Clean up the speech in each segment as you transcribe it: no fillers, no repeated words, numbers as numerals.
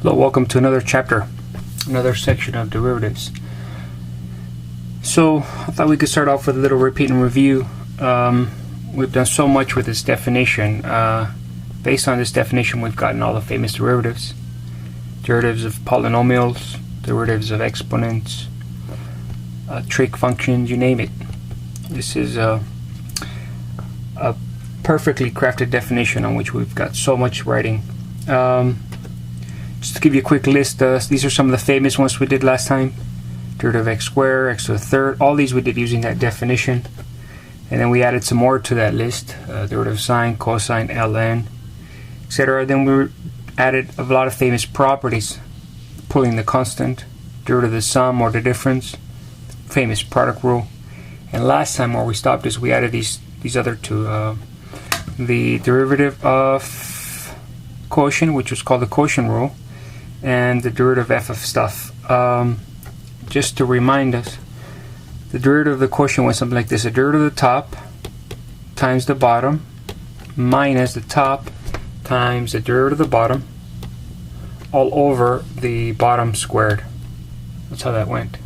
Hello, welcome to another chapter, another section of derivatives. So I thought we could start off with a little repeat and review. We've done so much with this definition. Based on this definition, we've gotten all the famous derivatives. Derivatives of polynomials, derivatives of exponents, trig functions, you name it. This is a perfectly crafted definition on which we've got so much writing. Just to give you a quick list, these are some of the famous ones we did last time. Derivative of x squared, x to the third, all these we did using that definition. And then we added some more to that list, derivative of sine, cosine, ln, etc. Then we added a lot of famous properties, pulling the constant, derivative of the sum or the difference, famous product rule. And last time where we stopped is we added these other two, the derivative of quotient, which was called the quotient rule, and the derivative f of stuff. Just to remind us, the derivative of the quotient was something like this: the derivative of the top times the bottom minus the top times the derivative of the bottom all over the bottom squared. That's how that went.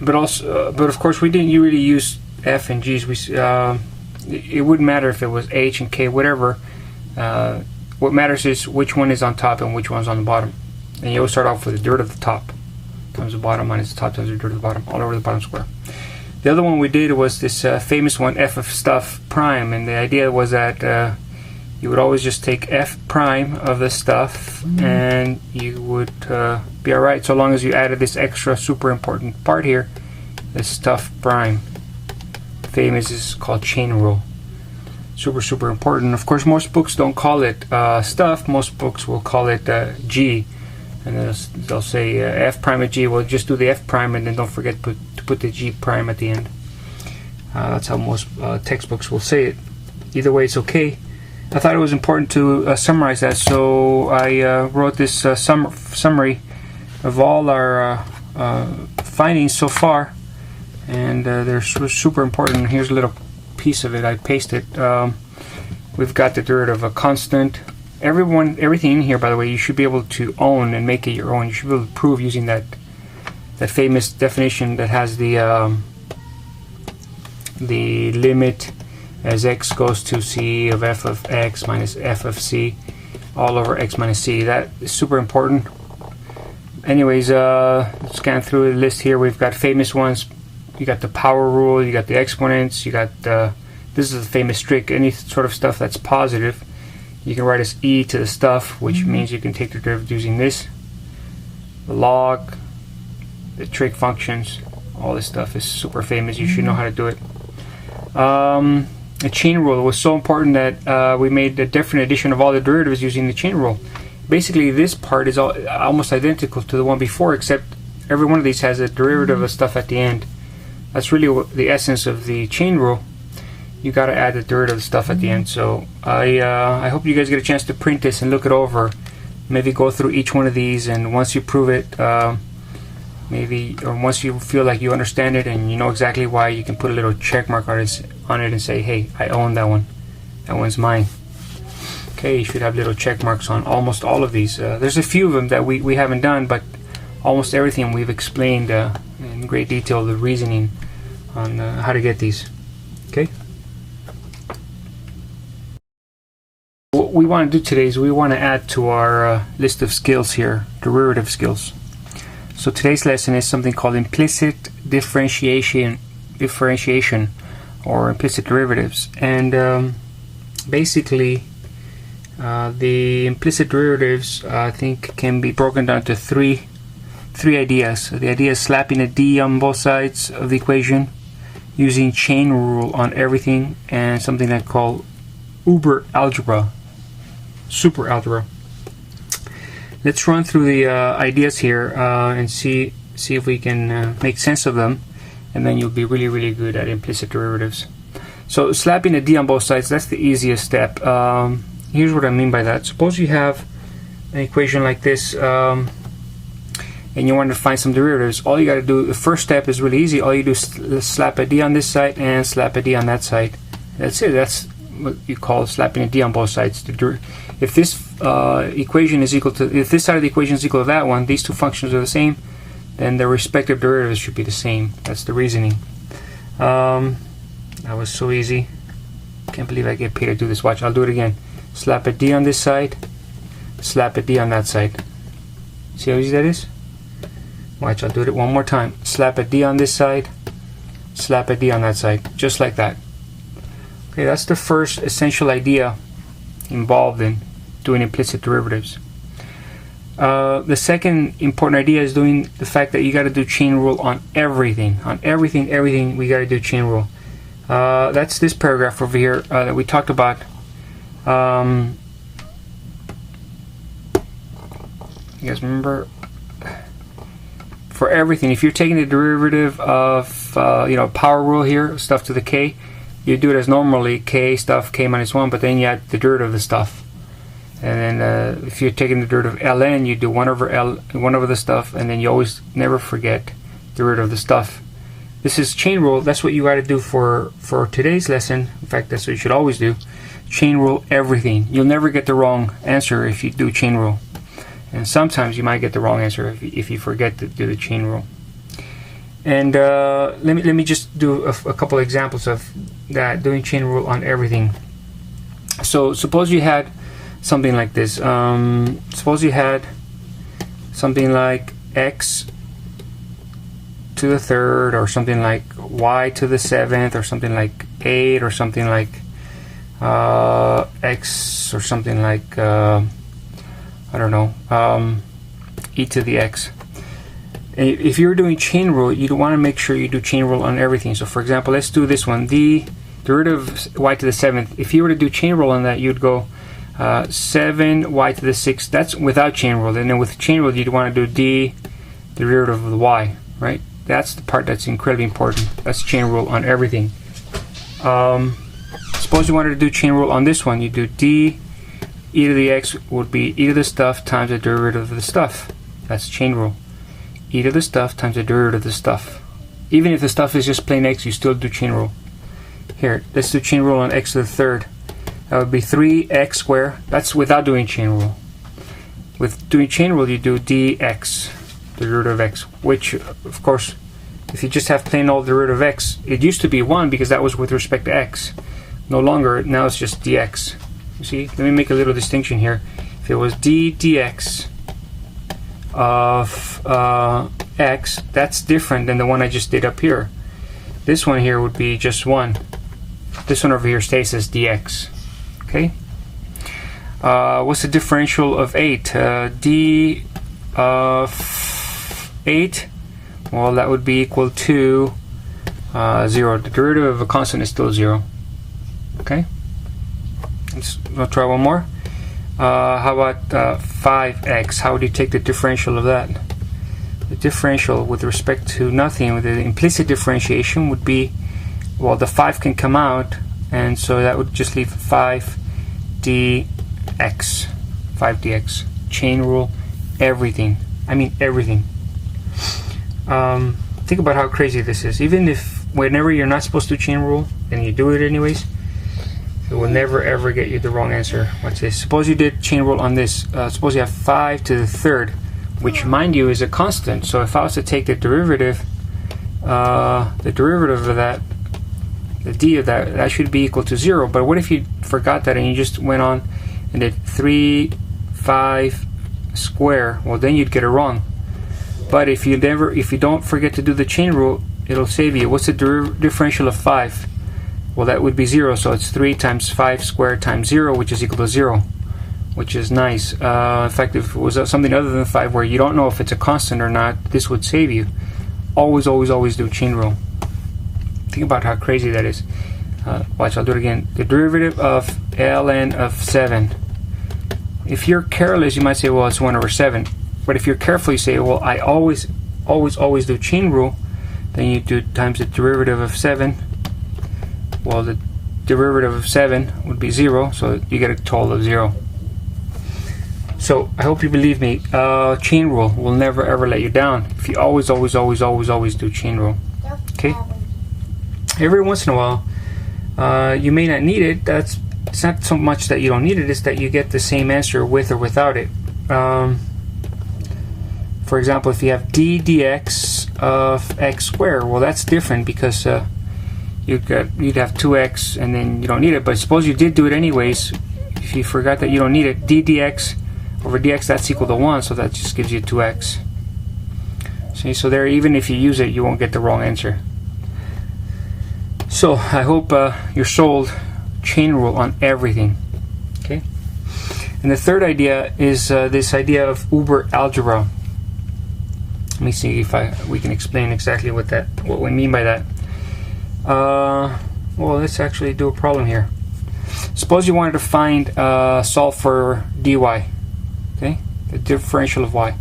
But of course we didn't really use f and g's. It wouldn't matter if it was h and k, whatever. What matters is which one is on top and which one's on the bottom. And you always start off with the derivative of the top times the bottom minus the top times the derivative of the bottom all over the bottom square. The other one we did was this famous one, f of stuff prime, and the idea was that you would always just take f prime of the stuff and you would be alright, so long as you added this extra super important part here, this stuff prime. Famous is called chain rule. Super important. Of course, most books don't call it stuff. Most books will call it g, and they'll say f prime of g. Well, just do the f prime and then don't forget to put the g prime at the end. That's how most textbooks will say it. Either way, it's okay. I thought it was important to summarize that, so I wrote this summary of all our findings so far, and they're super important. Here's a little piece of it. I pasted. We've got the derivative of a constant. Everything in here, by the way, you should be able to own and make it your own. You should be able to prove using that famous definition that has the limit as x goes to c of f of x minus f of c all over x minus c. That is super important. Anyways, scan through the list here. We've got famous ones. You got the power rule, you got the exponents, you got this is a famous trick. Any sort of stuff that's positive, you can write as e to the stuff, which means you can take the derivative using this. The log, the trig functions, all this stuff is super famous. You should know how to do it. The chain rule was so important that we made a different edition of all the derivatives using the chain rule. Basically, this part is almost identical to the one before, except every one of these has a derivative of stuff at the end. That's really the essence of the chain rule. You got to add the derivative stuff at the end. So I hope you guys get a chance to print this and look it over. Maybe go through each one of these, and once you prove it, or once you feel like you understand it and you know exactly why, you can put a little check mark on it and say, hey, I own that one. That one's mine. Okay, you should have little check marks on almost all of these. There's a few of them that we haven't done, but almost everything we've explained in great detail, the reasoning on how to get these. Okay. What we want to do today is we want to add to our list of skills here, derivative skills. So today's lesson is something called implicit differentiation or implicit derivatives, and basically the implicit derivatives I think can be broken down to three ideas. The idea is slapping a d on both sides of the equation, using chain rule on everything, and something I call super algebra. Let's run through the ideas here and see if we can make sense of them, and then you'll be really good at implicit derivatives. So slapping a d on both sides, that's the easiest step. Here's what I mean by that. Suppose you have an equation like this, and you want to find some derivatives. All you got to do, the first step is really easy. All you do is slap a d on this side and slap a d on that side. That's it. That's what you call slapping a d on both sides. If this equation is equal to, if this side of the equation is equal to that one, these two functions are the same, then their respective derivatives should be the same. That's the reasoning. That was so easy. Can't believe I get paid to do this. Watch, I'll do it again. Slap a D on this side, slap a D on that side. See how easy that is? Watch, I'll do it one more time. Slap a D on this side, slap a D on that side, just like that. Okay, that's the first essential idea involved in doing implicit derivatives. The second important idea is doing the fact that you got to do chain rule on everything. On everything we got to do chain rule. That's this paragraph over here that we talked about. You guys remember? For everything, if you're taking the derivative of power rule here, stuff to the k, you do it as normally k stuff k minus 1, but then you add the derivative of the stuff. And then if you're taking the derivative of ln, you do 1 over the stuff, and then you always never forget the derivative of the stuff. This is chain rule. That's what you got to do for today's lesson. In fact, that's what you should always do. Chain rule everything. You'll never get the wrong answer if you do chain rule. And sometimes you might get the wrong answer if you forget to do the chain rule. And let me just do a couple examples of that, doing chain rule on everything. So suppose you had something like this. Suppose you had something like x to the third, or something like y to the seventh, or something like 8, or something like x, or something like I don't know, e to the x. If you're doing chain rule, you want to make sure you do chain rule on everything. So for example, let's do this one, the derivative of y to the 7th. If you were to do chain rule on that, you'd go 7y to the 6th. That's without chain rule. And then with chain rule, you'd want to do the derivative of the y, right? That's the part that's incredibly important. That's chain rule on everything. Suppose you wanted to do chain rule on this one. You do d e to the x would be e to the stuff times the derivative of the stuff. That's chain rule. E to the stuff times the derivative of the stuff. Even if the stuff is just plain x, you still do chain rule. Here, let's do chain rule on x to the third. That would be 3x squared. That's without doing chain rule. With doing chain rule, you do dx, the derivative of x, which, of course, if you just have plain old derivative of x, it used to be 1 because that was with respect to x. No longer, now it's just dx. You see, let me make a little distinction here. If it was dx of x, that's different than the one I just did up here. This one here would be just 1. This one over here stays as dx. Okay. What's the differential of 8? D of 8, well, that would be equal to 0. The derivative of a constant is still 0. Okay. I'll try one more. How about 5x? How would you take the differential of that? The differential with respect to nothing, with the implicit differentiation, would be, well, the 5 can come out, and so that would just leave 5 dx. 5 dx. Chain rule everything. I mean everything. Think about how crazy this is. Even if whenever you're not supposed to chain rule and you do it anyways, it will never ever get you the wrong answer. Watch this. Suppose you did chain rule on this. Suppose you have 5 to the third, which, mind you, is a constant. So if I was to take the derivative of that, the d of that, that should be equal to 0. But what if you forgot that and you just went on and did 3, 5 square? Well, then you'd get it wrong. But if you don't forget to do the chain rule, it'll save you. What's the differential of 5? Well, that would be 0, so it's 3 times 5 squared times 0, which is equal to 0, which is nice. In fact, if it was something other than 5 where you don't know if it's a constant or not, this would save you. Always, always, always do chain rule. Think about how crazy that is. Watch, I'll do it again. The derivative of ln of 7. If you're careless, you might say, well, it's 1 over 7. But if you're careful, you say, well, I always, always, always do chain rule. Then you do times the derivative of 7. Well, the derivative of 7 would be 0, so you get a total of 0. So I hope you believe me. Chain rule will never ever let you down if you always, always, always, always, always do chain rule. Okay. Every once in a while, you may not need it. That's it's not so much that you don't need it, it's that you get the same answer with or without it. For example, if you have d dx of x squared, well, that's different because you'd have 2x and then you don't need it. But suppose you did do it anyways. If you forgot that you don't need it, d dx over dx, that's equal to 1, so that just gives you 2x. See, so there, even if you use it, you won't get the wrong answer. So I hope you're sold chain rule on everything. Okay. And the third idea is this idea of Uber algebra. Let me see if we can explain exactly what we mean by that. Well, let's actually do a problem here. Suppose you wanted to find solve for dy, okay, the differential of y.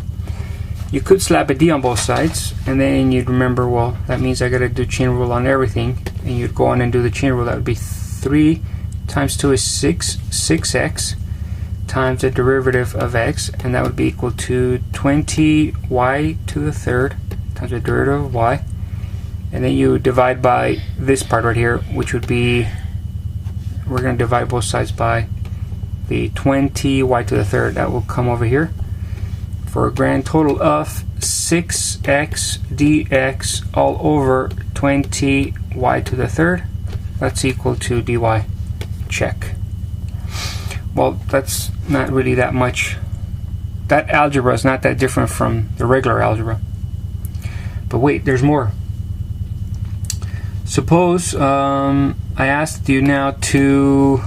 You could slap a d on both sides, and then you'd remember, well, that means I got to do chain rule on everything, and you'd go on and do the chain rule. That would be 3 times 2 is 6x times the derivative of x, and that would be equal to 20y to the third times the derivative of y, and then you divide by this part right here, which would be, we're going to divide both sides by the 20y to the third. That will come over here for a grand total of 6x dx all over 20y to the third. That's equal to dy. Check. Well, that's not really that much. That algebra is not that different from the regular algebra. But wait, there's more. Suppose I asked you now to,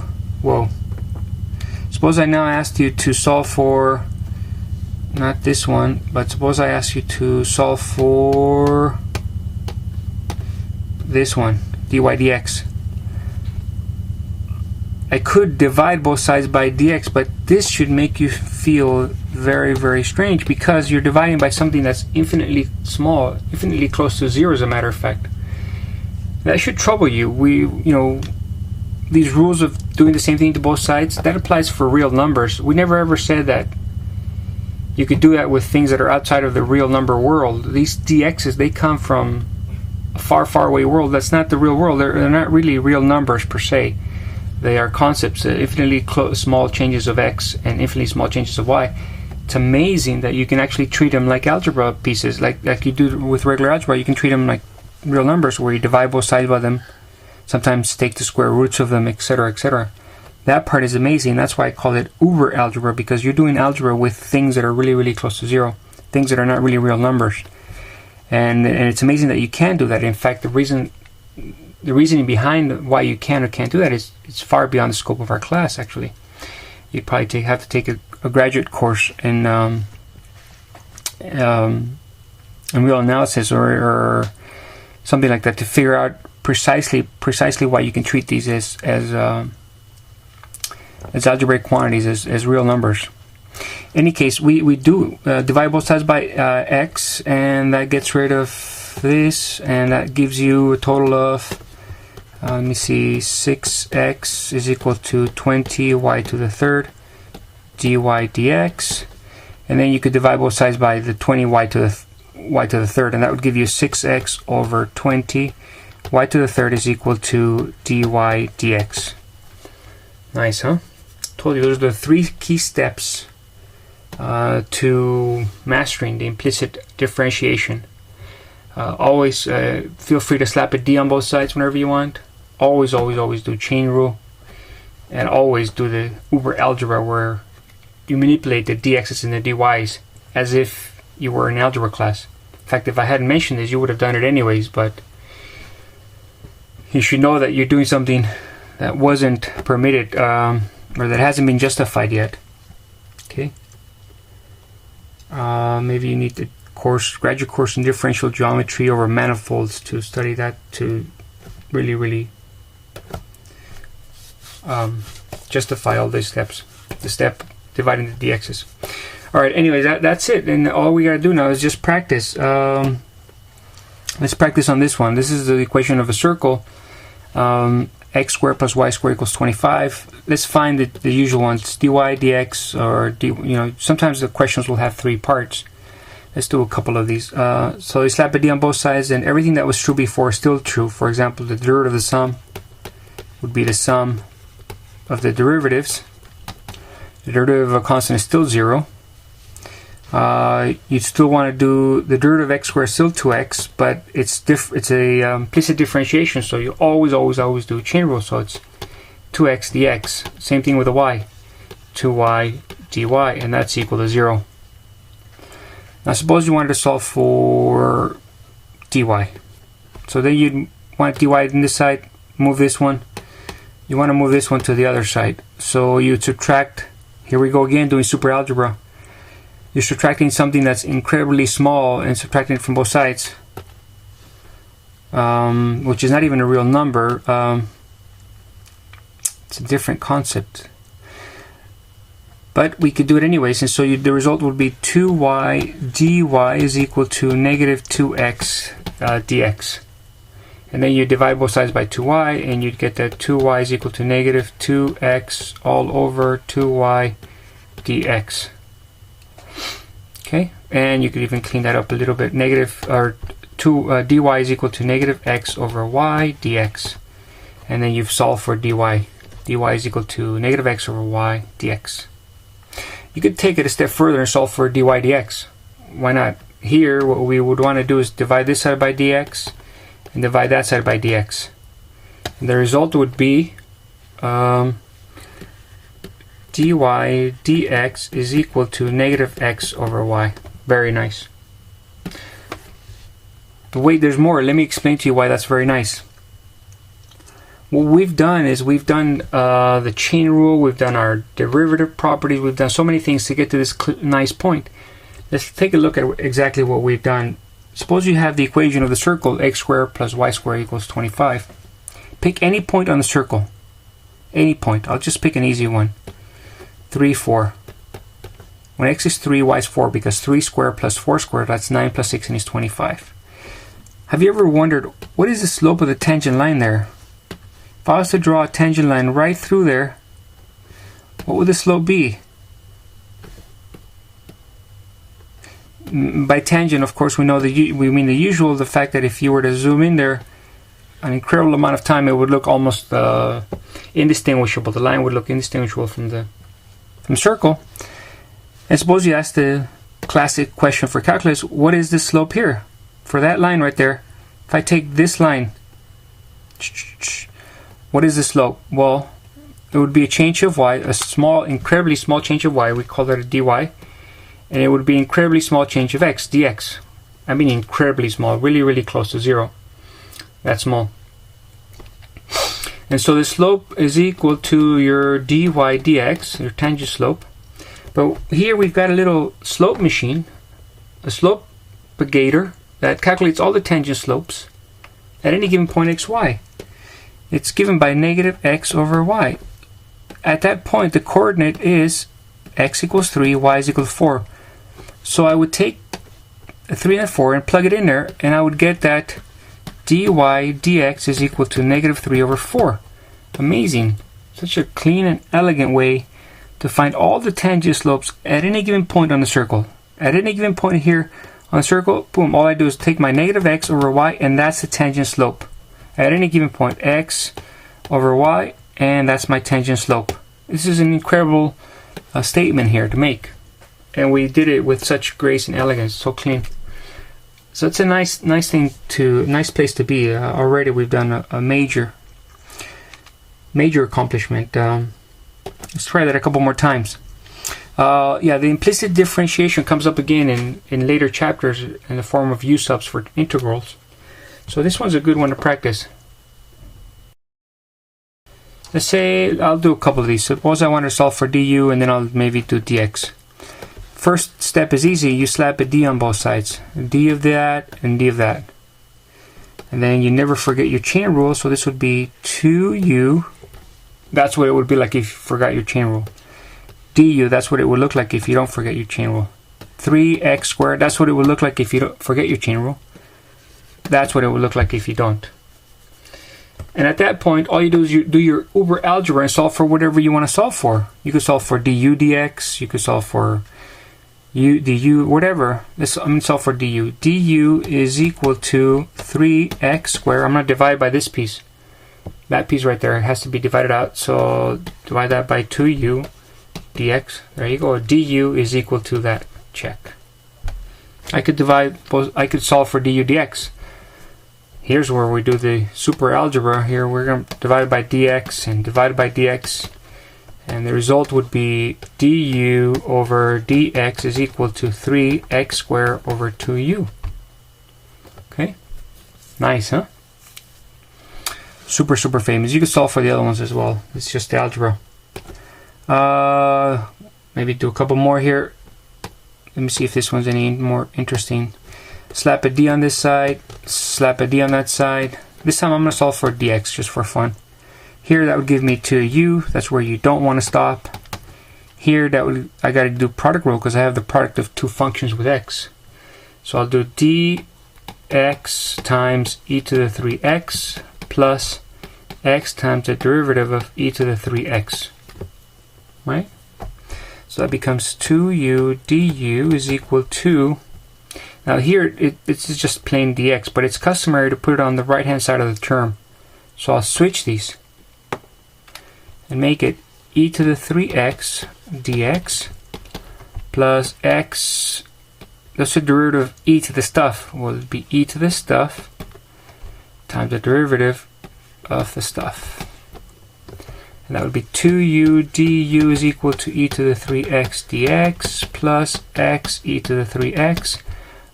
suppose I now asked you to solve for, not this one, but suppose I asked you to solve for this one, dy dx. I could divide both sides by dx, but this should make you feel very, very strange because you're dividing by something that's infinitely small, infinitely close to 0 as a matter of fact. That should trouble you. These rules of doing the same thing to both sides, that applies for real numbers. We never ever said that you could do that with things that are outside of the real number world. These dx's, they come from a far, far away world. That's not the real world. They're not really real numbers per se. They are concepts, infinitely small changes of x and infinitely small changes of y. It's amazing that you can actually treat them like algebra pieces, like you do with regular algebra. You can treat them like real numbers where you divide both sides by them, sometimes take the square roots of them, etc., etc. That part is amazing. That's why I call it Uber algebra, because you're doing algebra with things that are really, really close to 0, things that are not really real numbers. And it's amazing that you can do that. In fact, the reasoning behind why you can or can't do that is it's far beyond the scope of our class, actually. You'd probably have to take a graduate course in real analysis or something like that to figure out precisely why you can treat these as algebraic quantities, as real numbers. In any case, we do divide both sides by x, and that gets rid of this, and that gives you a total of, let me see, 6x is equal to 20y to the third dy dx, and then you could divide both sides by the 20y to the third, and that would give you 6x over 20 y to the third is equal to dy dx. Nice, huh? Told you those are the 3 key steps to mastering the implicit differentiation. Always feel free to slap a d on both sides whenever you want. Always do chain rule, and always do the Uber algebra where you manipulate the dx's and the dy's as if you were in algebra class. In fact, if I hadn't mentioned this, you would have done it anyways, but you should know that you're doing something that wasn't permitted or that hasn't been justified yet. Okay. Maybe you need the graduate course in differential geometry over manifolds to study that, to really justify all these steps. The step dividing the dx's. All right. Anyway, that's it, and all we gotta do now is just practice. Let's practice on this one. This is the equation of a circle. X squared plus y squared equals 25. Let's find the usual ones, dy dx, or sometimes the questions will have 3 parts. Let's do a couple of these. So you slap a d on both sides, and everything that was true before is still true. For example, the derivative of the sum would be the sum of the derivatives. The derivative of a constant is still 0. You'd still want to do the derivative of x squared is still 2x, but it's a implicit differentiation, so you always do chain rule, so it's 2x dx. Same thing with the y, 2y dy, and that's equal to 0. Now suppose you wanted to solve for dy. So then you'd want dy on this side, move this one. You want to move this one to the other side. So you'd subtract, here we go again doing super algebra. You're subtracting something that's incredibly small and subtracting it from both sides, which is not even a real number. It's a different concept. But we could do it anyways, and so the result would be 2y dy is equal to negative 2x dx. And then you divide both sides by 2y, and you'd get that 2y is equal to negative 2x all over 2y dx. Okay, and you could even clean that up a little bit. Negative, or dy is equal to negative x over y dx. And then you've solved for dy. dy is equal to negative x over y dx. You could take it a step further and solve for dy dx. Why not? Here, what we would want to do is divide this side by dx and divide that side by dx. And the result would be dy dx is equal to negative x over y. Very nice. But wait, there's more. Let me explain to you why that's very nice. What we've done is we've done the chain rule, we've done our derivative properties, we've done so many things to get to this nice point. Let's take a look at exactly what we've done. Suppose you have the equation of the circle, x squared plus y squared equals 25. Pick any point on the circle. Any point. I'll just pick an easy one. 3, 4. When x is 3, y is 4, because 3 squared plus 4 squared, that's 9 plus 16 is 25. Have you ever wondered, what is the slope of the tangent line there? If I was to draw a tangent line right through there, what would the slope be? By tangent, of course, we know we mean the usual, the fact that if you were to zoom in there an incredible amount of time, it would look almost indistinguishable. The line would look indistinguishable from the circle. And suppose you ask the classic question for calculus, what is the slope here? For that line right there, if I take this line, what is the slope? Well, it would be a change of y, a small, incredibly small change of y. We call that a dy. And it would be incredibly small change of x, dx. I mean incredibly small, really close to 0. That's small. And so the slope is equal to your dy dx, your tangent slope. But here we've got a little slope machine, a slope-gator that calculates all the tangent slopes at any given point xy. It's given by negative x over y. At that point, the coordinate is x equals 3, y is equal to 4. So I would take a 3 and a 4 and plug it in there, and I would get that dy dx is equal to negative 3 over 4. Amazing. Such a clean and elegant way to find all the tangent slopes at any given point on the circle. At any given point here on the circle, boom, all I do is take my negative x over y, and that's the tangent slope. At any given point, x over y, and that's my tangent slope. This is an incredible statement here to make. And we did it with such grace and elegance, so clean. So it's a nice place to be. Already we've done a major accomplishment. Let's try that a couple more times. Yeah, the implicit differentiation comes up again in later chapters in the form of u-subs for integrals. So this one's a good one to practice. Let's say I'll do a couple of these. Suppose I want to solve for du, and then I'll maybe do dx. First step is easy. You slap a d on both sides. D of that and d of that. And then you never forget your chain rule, so this would be 2u. That's what it would be like if you forgot your chain rule. Du, that's what it would look like if you don't forget your chain rule. 3x squared, that's what it would look like if you don't forget your chain rule. That's what it would look like if you don't. And at that point, all you do is you do your uber algebra and solve for whatever you want to solve for. You could solve for du dx, you could solve for du, whatever. I'm going to solve for du. Du is equal to 3x squared. I'm going to divide by this piece. that piece right there has to be divided out. So divide that by 2u dx. There you go. du is equal to that. Check. I could solve for du dx. Here's where we do the super algebra. Here we're going to divide by dx and divide by dx. And the result would be du over dx is equal to 3x squared over 2u. Okay? Nice, huh? Super, super famous. You can solve for the other ones as well. It's just the algebra. Maybe do a couple more here. Let me see if this one's any more interesting. Slap a d on this side, slap a d on that side. This time I'm going to solve for dx just for fun. Here that would give me 2u. That's where you don't want to stop. Here I got to do product rule because I have the product of two functions with x. So I'll do dx times e to the 3x plus x times the derivative of e to the 3x. Right? So that becomes 2u du is equal to, now here it's just plain dx, but it's customary to put it on the right hand side of the term. So I'll switch these and make it e to the 3x dx plus x, that's the derivative of e to the stuff, will be e to the stuff times the derivative of the stuff. And that would be 2u du is equal to e to the 3x dx plus x e to the 3x.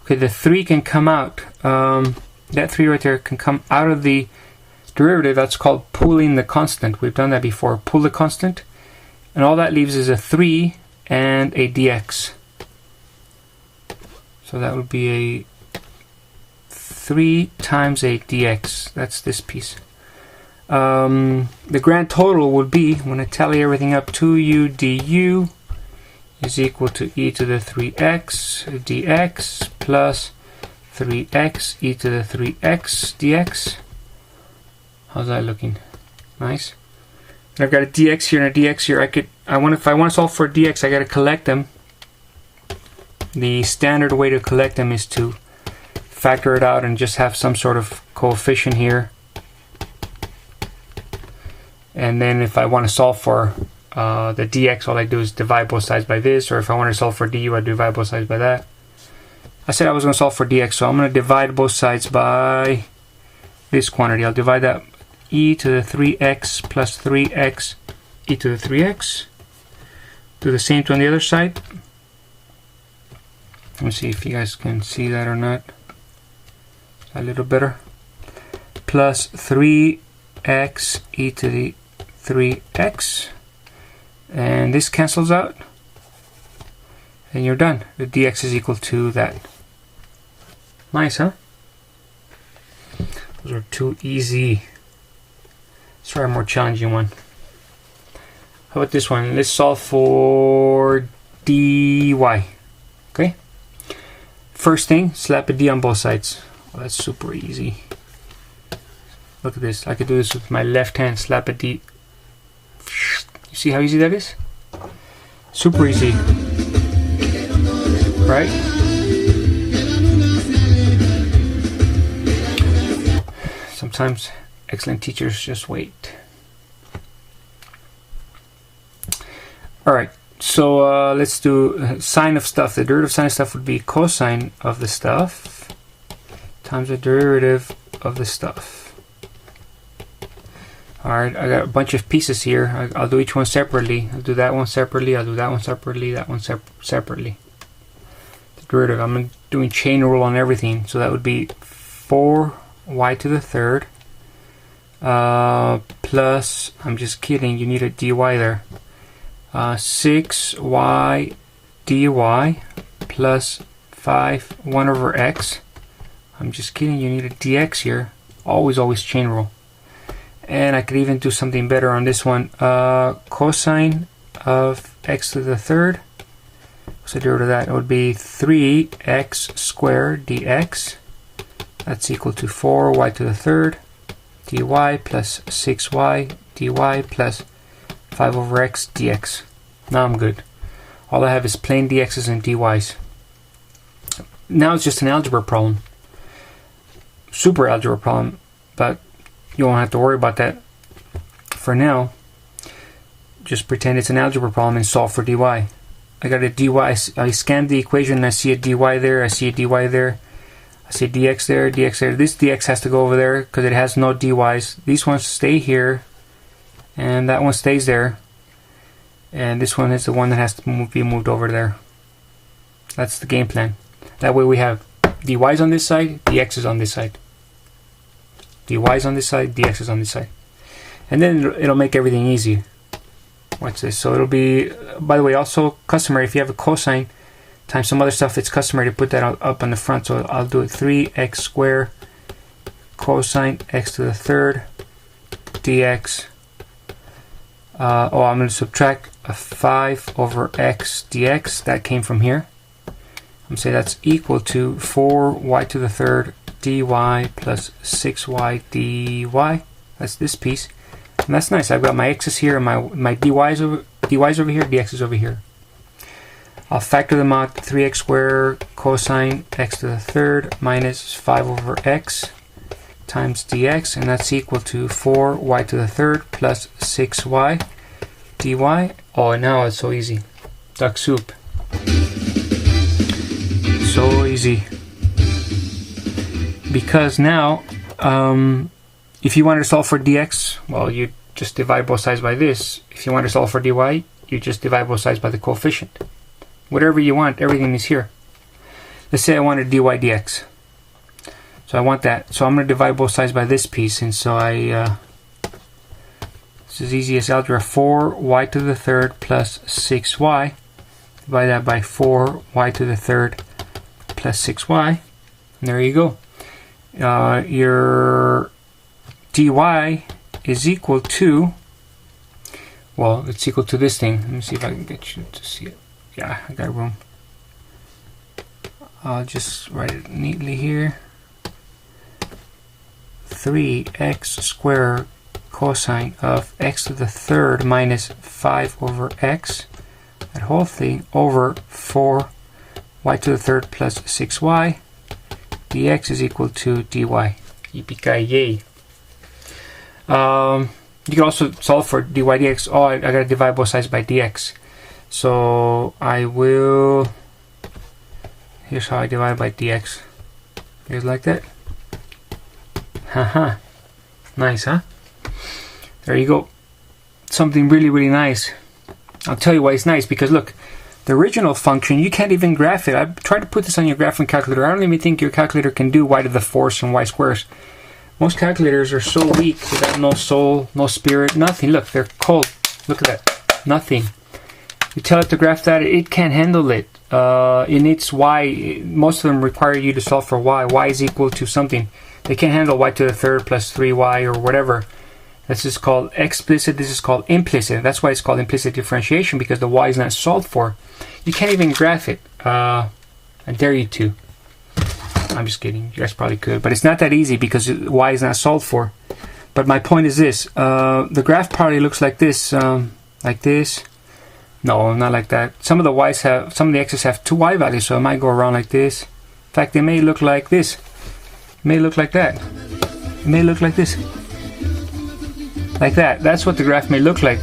Okay, the 3 can come out. That 3 right there can come out of the derivative. That's called pooling the constant. We've done that before. Pool the constant. And all that leaves is a 3 and a dx. So that would be a 3 times a dx. That's this piece. The grand total would be, when I tally everything up, 2u du is equal to e to the 3x dx plus 3x e to the 3x dx. How's that looking? Nice. And I've got a dx here and a dx here. If I want to solve for dx, I got to collect them. The standard way to collect them is to factor it out and just have some sort of coefficient here. And then if I want to solve for the dx, all I do is divide both sides by this, or if I want to solve for du, I divide both sides by that. I said I was going to solve for dx, so I'm going to divide both sides by this quantity. I'll divide that e to the 3x plus 3x e to the 3x. Do the same to on the other side. Let me see if you guys can see that or not. A little better. Plus 3x e to the 3x, and this cancels out and you're done. The dx is equal to that. Nice, huh? Those are too easy. Let's try a more challenging one. How about this one? Let's solve for dy. Okay, first thing, slap a d on both sides. Well, that's super easy. Look at this. I could do this with my left hand. Slap a d. You see how easy that is? Super easy. Right? Sometimes excellent teachers just wait. Alright, so let's do sine of stuff. The derivative of sine of stuff would be cosine of the stuff times the derivative of the stuff. Alright, I got a bunch of pieces here. I'll do each one separately. I'll do that one separately. I'll do that one separately. That one separately. The derivative. I'm doing chain rule on everything. So that would be 4y to the third plus, I'm just kidding, you need a dy there. 6y dy plus 1 over x. I'm just kidding, you need a dx here. Always chain rule. And I could even do something better on this one. Cosine of x to the third. What's the derivative of that? It would be 3x squared dx. That's equal to 4y to the third dy plus 6y dy plus 5 over x dx. Now I'm good. All I have is plain dx's and dy's. Now it's just an algebra problem. Super algebra problem, but you won't have to worry about that for now, just pretend it's an algebra problem and solve for dy. I got a dy. I scanned the equation and I see a dy there. I see a dy there. I see dx there, dx there. This dx has to go over there because it has no dy's. These ones stay here, and that one stays there. And this one is the one that has to be moved over there. That's the game plan. That way we have dy's on this side, dx's on this side. Dy's on this side, dx's on this side. And then it'll make everything easy. Watch this. So it'll be, by the way, also customary, if you have a cosine times some other stuff, it's customary to put that up on the front. So I'll do it 3x squared cosine x to the third dx. I'm going to subtract a 5 over x dx. That came from here. I'm going to say that's equal to 4y to the third dy plus 6y dy. That's this piece. And that's nice. I've got my x's here and my dy's over here, dx is over here. I'll factor them out. 3x squared cosine x to the third minus 5 over x times dx, and that's equal to 4y to the third plus 6y dy. Oh, now it's so easy. Duck soup. So easy. Because now, if you want to solve for dx, well, you just divide both sides by this. If you want to solve for dy, you just divide both sides by the coefficient. Whatever you want, everything is here. Let's say I wanted dy dx. So I want that. So I'm going to divide both sides by this piece. And so this is easy as algebra. 4y to the third plus 6y. Divide that by 4y to the third plus 6y. And there you go. Your dy is equal to, well, it's equal to this thing. Let me see if I can get you to see it. Yeah, I got room. I'll just write it neatly here. 3x squared cosine of x to the third minus 5 over x, that whole thing, over 4y to the third plus 6y dx is equal to dy. Yippee-ki-yay. You can also solve for dy dx. Oh, I gotta divide both sides by dx. So I will, here's how I divide by dx. Here's like that. Haha. Nice, huh? There you go. Something really, really nice. I'll tell you why it's nice, because look, the original function, you can't even graph it. I've tried to put this on your graphing calculator. I don't even think your calculator can do y to the fourth and y squares. Most calculators are so weak. They got no soul, no spirit, nothing. Look, they're cold. Look at that. Nothing. You tell it to graph that, it can't handle it. In its y, most of them require you to solve for y. Y is equal to something. They can't handle y to the third plus 3y or whatever. This is called explicit, this is called implicit. That's why it's called implicit differentiation, because the y is not solved for. You can't even graph it. I dare you to. I'm just kidding. You guys probably could. But it's not that easy because y is not solved for. But my point is this. The graph probably looks like this. Like this. No, not like that. Some of the y's have, some of the x's have two y values, so it might go around like this. In fact, they may look like this. It may look like that. It may look like this. Like that. That's what the graph may look like.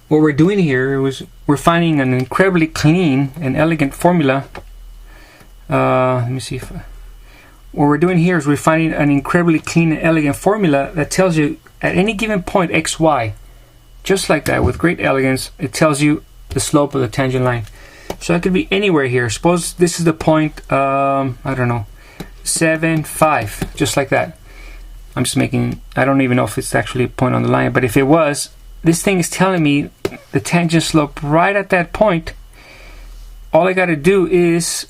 What we're doing here is we're finding an incredibly clean and elegant formula. Let me see if what we're doing here is we're finding an incredibly clean and elegant formula that tells you at any given point x, y, just like that, with great elegance, it tells you the slope of the tangent line. So it could be anywhere here. Suppose this is the point, I don't know, 7, 5, just like that. I'm just making, I don't even know if it's actually a point on the line, but if it was, this thing is telling me the tangent slope right at that point. All I got to do is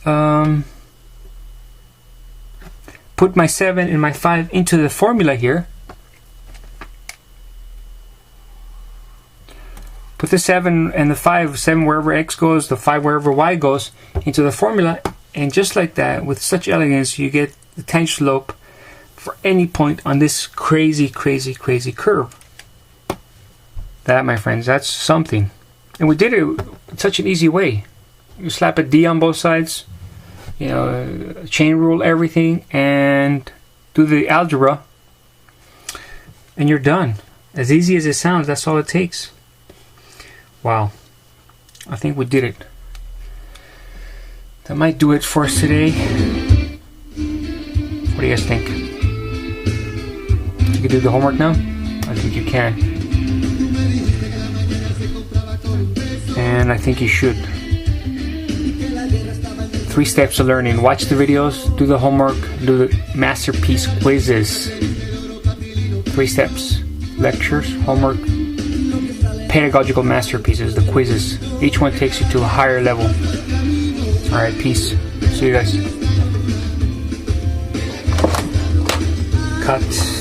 put my 7 and my 5 into the formula here. Put the 7 and the 5, 7 wherever x goes, the 5 wherever y goes, into the formula, and just like that, with such elegance, you get the tangent slope for any point on this crazy, crazy, crazy curve. That, my friends, that's something. And we did it in such an easy way. You slap a D on both sides, you know, chain rule everything, and do the algebra. and you're done. As easy as it sounds, that's all it takes. Wow. I think we did it. That might do it for us today. What do you guys think? You can do the homework now? I think you can. And I think you should. 3 steps of learning. Watch the videos, do the homework, do the masterpiece quizzes. 3 steps. Lectures, homework, pedagogical masterpieces, the quizzes. Each one takes you to a higher level. Alright, peace. See you guys. Cut.